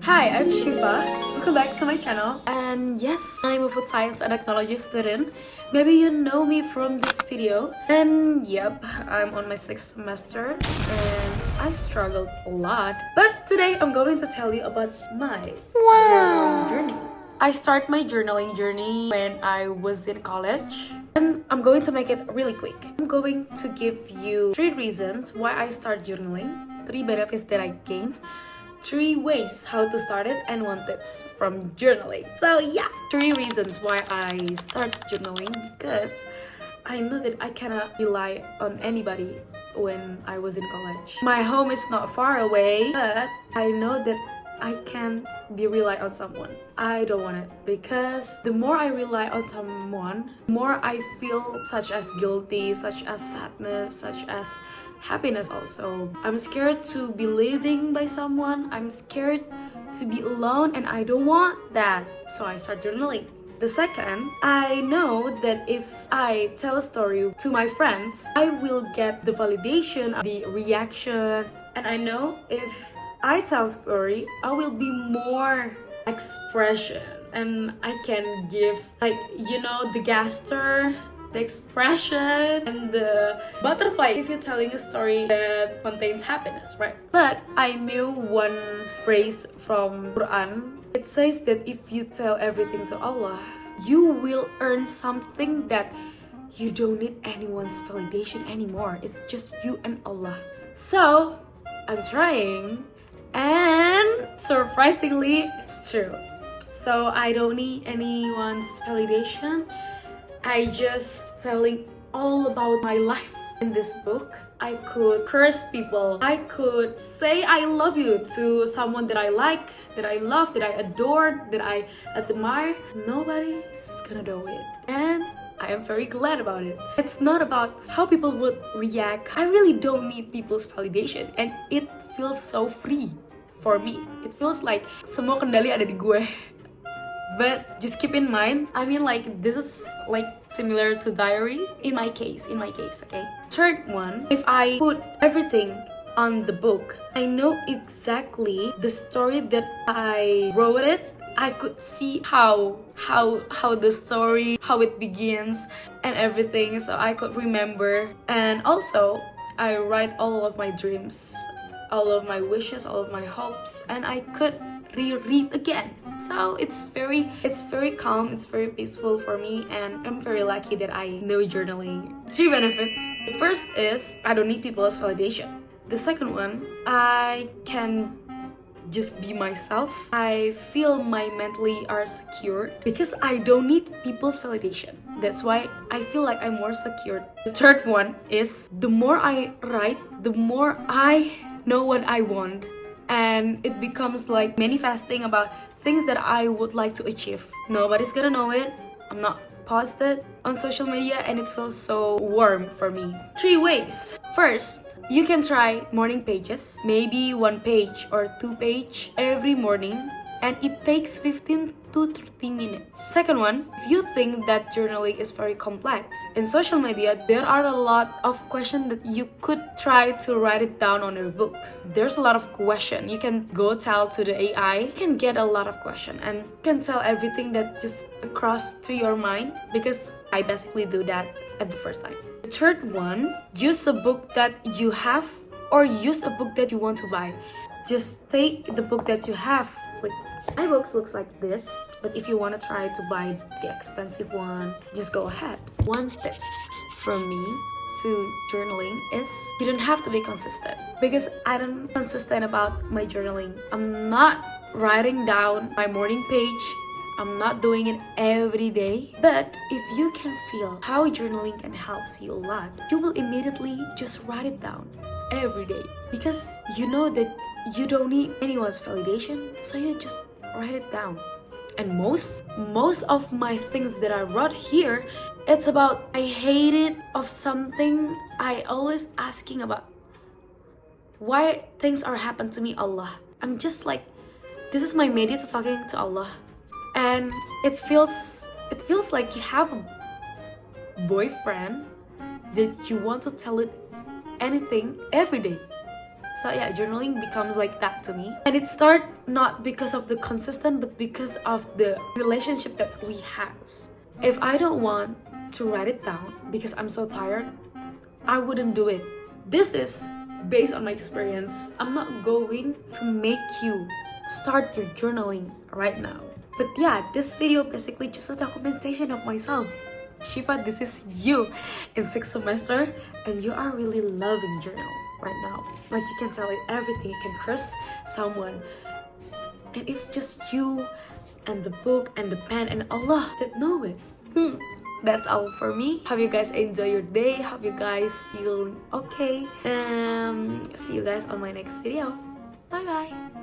Hi, I'm Shiva. Welcome back to my channel. And yes, I'm a food science and technology student. Maybe you know me from this video. And yep, I'm on my 6th semester and I struggled a lot. But today I'm going to tell you about my journaling journey. I start my journaling journey when I was in college. And I'm going to make it really quick. I'm going to give you 3 reasons why I start journaling, 3 benefits that I gain, 3 ways how to start it, and 1 tips from journaling. So yeah, 3 reasons why I start journaling, because I know that I cannot rely on anybody when I was in college. My home is not far away, but I know that I can be rely on someone. I don't want it, because the more I rely on someone, the more I feel such as guilty, such as sadness, such as happiness also. I'm scared to be living by someone. I'm scared to be alone, and I don't want that. So I start journaling. The second, I know that if I tell a story to my friends, I will get the validation, the reaction, and I know if I tell a story, I will be more expression, and I can give, like, the gastor, the expression, and the butterfly if you're telling a story that contains happiness, right? But I knew one phrase from Quran. It says that if you tell everything to Allah, you will earn something that you don't need anyone's validation anymore. It's just you and Allah. So I'm trying, and surprisingly, it's true. So I don't need anyone's validation. I just telling all about my life in this book. I could curse people. I could say I love you to someone that I like, that I love, that I adore, that I admire. Nobody's gonna know it. And I am very glad about it. It's not about how people would react. I really don't need people's validation, and it feels so free for me. It feels like semua kendali ada di gue. But just keep in mind, I mean, like, this is like similar to diary in my case, okay? Third one, if I put everything on the book, I know exactly the story that I wrote it. I could see how the story, how it begins and everything, so I could remember. And also, I write all of my dreams, all of my wishes, all of my hopes, and I could reread again. So it's very calm, it's very peaceful for me, and I'm very lucky that I know journaling. 3 benefits. The first is I don't need people's validation. The second one, I can just be myself. I feel my mentally are secure because I don't need people's validation. That's why I feel like I'm more secure. The third one is the more I write, the more I know what I want, and it becomes like manifesting about things that I would like to achieve. Nobody's gonna know it. I'm not posted on social media, and it feels so warm for me. 3 ways. First, you can try morning pages, maybe 1 page or 2 page every morning, and it takes 15 to 30 minutes. Second one, if you think that journaling is very complex, in social media there are a lot of questions that you could try to write it down on your book. There's a lot of questions. You can go tell to the AI. You can get a lot of questions, and you can tell everything that just crossed to your mind, because I basically do that at the first time. The third one, use a book that you have, or use a book that you want to buy. Just take the book that you have. Like, my books looks like this, but if you want to try to buy the expensive one, just go ahead. 1 tip from me to journaling is you don't have to be consistent, because I'm consistent about my journaling. I'm not writing down my morning page. I'm not doing it every day, but if you can feel how journaling can help you a lot, you will immediately just write it down every day, because you know that you don't need anyone's validation, so you just write it down. And most of my things that I wrote here, it's about I hated of something. I always asking about why things are happened to me, Allah. I'm just like, this is my media to talking to Allah, and it feels like you have a boyfriend that you want to tell it anything every day. So yeah, journaling becomes like that to me. And it started not because of the consistent, but because of the relationship that we has. If I don't want to write it down because I'm so tired, I wouldn't do it. This is based on my experience. I'm not going to make you start your journaling right now. But yeah, this video basically just a documentation of myself. Shiva, this is you in 6th semester, and you are really loving journal right now. Like, you can tell it everything. You can curse someone, and it's just you and the book and the pen and Allah that know it. That's all for me. Hope you guys enjoy your day. Hope you guys feel okay. And see you guys on my next video. Bye bye.